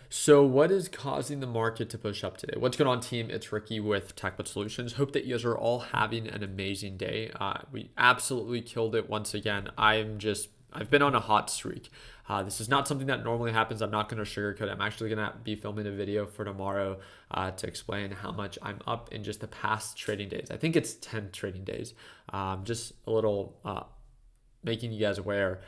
So what is causing the market to push up today? What's going on, team? It's Ricky with TechBud Solutions. Hope that you guys are all having an amazing day. We absolutely killed it once again. I've been on a hot streak. This is not something that normally happens. I'm not going to sugarcoat it. I'm actually going to be filming a video for tomorrow to explain how much I'm up in just the past trading days. I think it's 10 trading days. Just a little making you guys aware.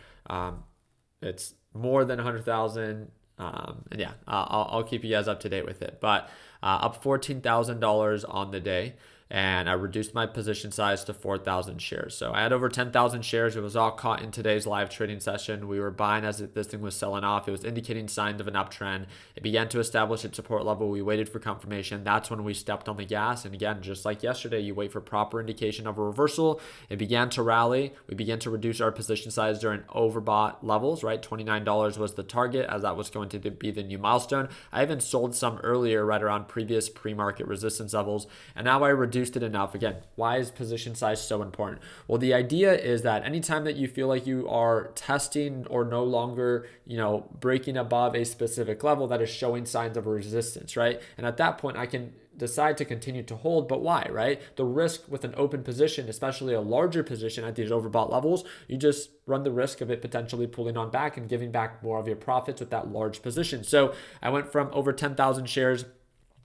It's more than 100,000. And yeah, I'll keep you guys up to date with it. But up $14,000 on the day, and I reduced my position size to 4,000 shares. So I had over 10,000 shares. It was all caught in today's live trading session. We were buying as this thing was selling off. It was indicating signs of an uptrend. It began to establish its support level. We waited for confirmation. That's when we stepped on the gas. And again, just like yesterday, you wait for proper indication of a reversal. It began to rally. We began to reduce our position size during overbought levels, right? $29 was the target, as that was going to be the new milestone. I even sold some earlier right around previous pre-market resistance levels. And now I reduced it enough. Again, why is position size so important? Well, the idea is that anytime that you feel like you are testing or no longer, breaking above a specific level, that is showing signs of resistance, right? And at that point, I can decide to continue to hold, but why, right? The risk with an open position, especially a larger position at these overbought levels, you just run the risk of it potentially pulling on back and giving back more of your profits with that large position. So I went from over 10,000 shares.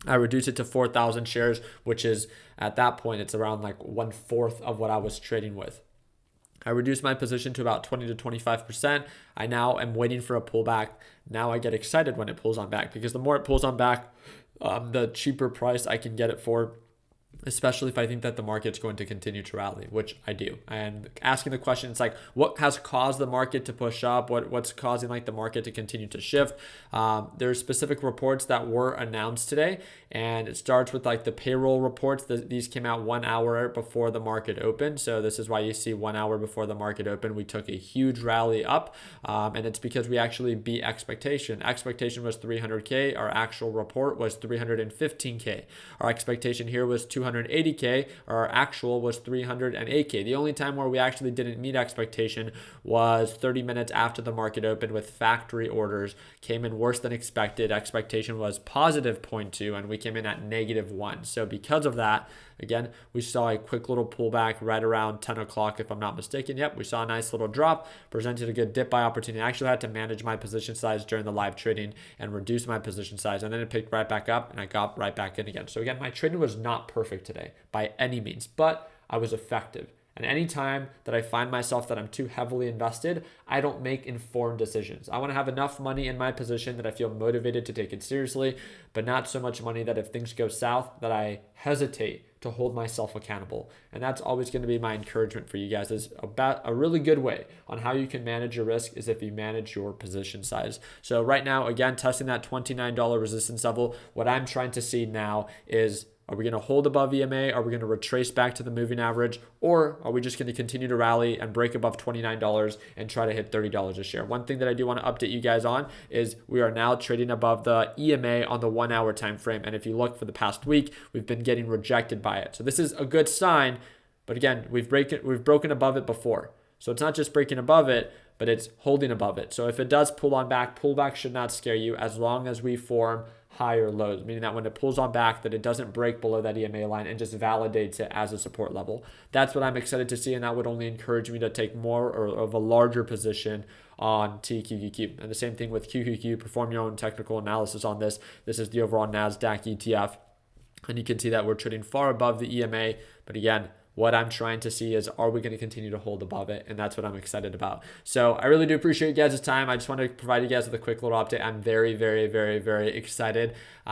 I reduced it to 4,000 shares, which is at that point, it's around like 1/4 of what I was trading with. I reduced my position to about 20 to 25%. I now am waiting for a pullback. Now I get excited when it pulls on back, because the more it pulls on back, the cheaper price I can get it for, especially if I think that the market's going to continue to rally, which I do. And asking the question, it's like, what has caused the market to push up? What's causing like the market to continue to shift? There's specific reports that were announced today, and it starts with like the payroll reports. These came out 1 hour before the market opened. So this is why you see 1 hour before the market opened, we took a huge rally up. And it's because we actually beat expectation. Expectation was 300K. Our actual report was 315K. Our expectation here was 280K. Our actual was 308K. The only time where we actually didn't meet expectation was 30 minutes after the market opened, with factory orders came in worse than expected. Expectation was positive 0.2, and we came in at -1. So because of that, again, we saw a quick little pullback right around 10 o'clock, if I'm not mistaken. Yep, we saw a nice little drop, presented a good dip buy opportunity. I actually had to manage my position size during the live trading and reduce my position size, and then it picked right back up, and I got right back in again. So again, my trading was not perfect today by any means, but I was effective. And anytime that I find myself that I'm too heavily invested, I don't make informed decisions. I want to have enough money in my position that I feel motivated to take it seriously, but not so much money that if things go south that I hesitate to hold myself accountable. And that's always going to be my encouragement for you guys, is about a really good way on how you can manage your risk is if you manage your position size. So right now, again, testing that $29 resistance level. What I'm trying to see now is, are we going to hold above EMA? Are we going to retrace back to the moving average? Or are we just going to continue to rally and break above $29 and try to hit $30 a share? One thing that I do want to update you guys on is we are now trading above the EMA on the 1 hour time frame. And if you look for the past week, we've been getting rejected by it. So this is a good sign. But again, we've broken above it before. So it's not just breaking above it, but it's holding above it. So if it does pull on back, pullback should not scare you, as long as we form higher lows, meaning that when it pulls on back, that it doesn't break below that EMA line and just validates it as a support level. That's what I'm excited to see, and that would only encourage me to take more or of a larger position on TQQQ. And the same thing with QQQ. Perform your own technical analysis on this. This is the overall NASDAQ ETF, and you can see that we're trading far above the EMA. But again, what I'm trying to see is, are we going to continue to hold above it? And that's what I'm excited about. So I really do appreciate you guys' time. I just want to provide you guys with a quick little update. I'm very, very, very, very excited to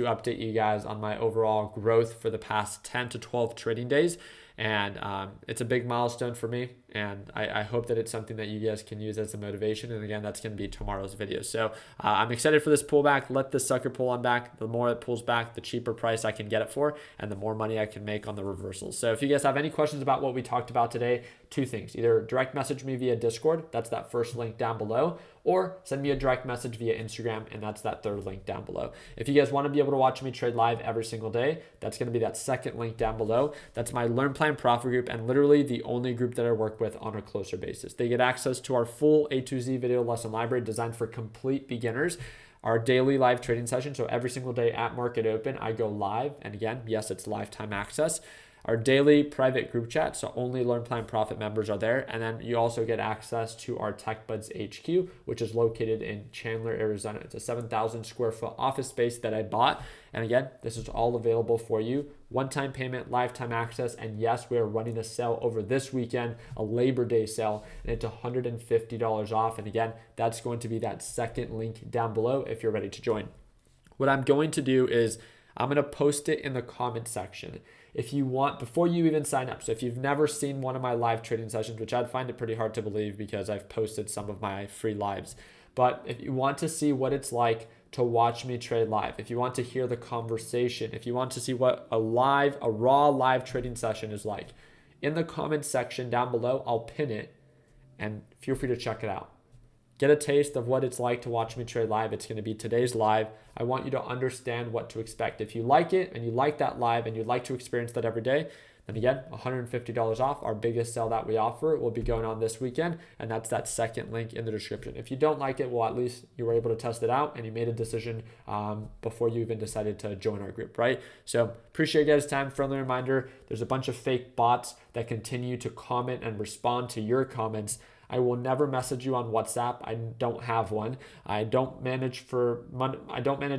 update you guys on my overall growth for the past 10 to 12 trading days. And it's a big milestone for me. And I hope that it's something that you guys can use as a motivation. And again, that's going to be tomorrow's video. So I'm excited for this pullback. Let this sucker pull on back. The more it pulls back, the cheaper price I can get it for, and the more money I can make on the reversals. So if you guys have any questions about what we talked about today, two things: either direct message me via Discord, that's that first link down below, or send me a direct message via Instagram, and that's that third link down below. If you guys want to be able to watch me trade live every single day, that's going to be that second link down below. That's my Learn Plan Profit group, and literally the only group that I work with on a closer basis. They get access to our full A to Z video lesson library designed for complete beginners. our daily live trading session. So every single day at market open, I go live. And again, yes, it's lifetime access. Our daily private group chat, so only Learn Plan Profit members are there. And then you also get access to our TechBuds HQ, which is located in Chandler, Arizona. It's a 7,000 square foot office space that I bought. And again, this is all available for you. One-time payment, lifetime access, and yes, we are running a sale over this weekend, a Labor Day sale, and it's $150 off. And again, that's going to be that second link down below if you're ready to join. What I'm going to do is I'm going to post it in the comment section. If you want, before you even sign up, so if you've never seen one of my live trading sessions, which I'd find it pretty hard to believe because I've posted some of my free lives, but if you want to see what it's like to watch me trade live, if you want to hear the conversation, if you want to see what a raw live trading session is like, in the comment section down below, I'll pin it and feel free to check it out. Get a taste of what it's like to watch me trade live. It's going to be today's live. I want you to understand what to expect. If you like it and you like that live and you'd like to experience that every day, then again, $150 off, our biggest sale that we offer, will be going on this weekend, and that's that second link in the description. If you don't like it, well, at least you were able to test it out and you made a decision before you even decided to join our group, right? So appreciate you guys' time. Friendly reminder, there's a bunch of fake bots that continue to comment and respond to your comments. I will never message you on WhatsApp. I don't have one. I don't manage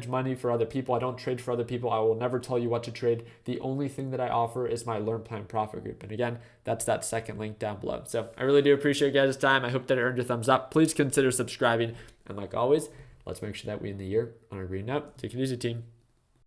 money for other people. I don't trade for other people. I will never tell you what to trade. The only thing that I offer is my Learn Plan Profit group. And again, that's that second link down below. So I really do appreciate you guys' time. I hope that it earned your thumbs up. Please consider subscribing. And like always, let's make sure that we end the year on a green note. Take it easy, team.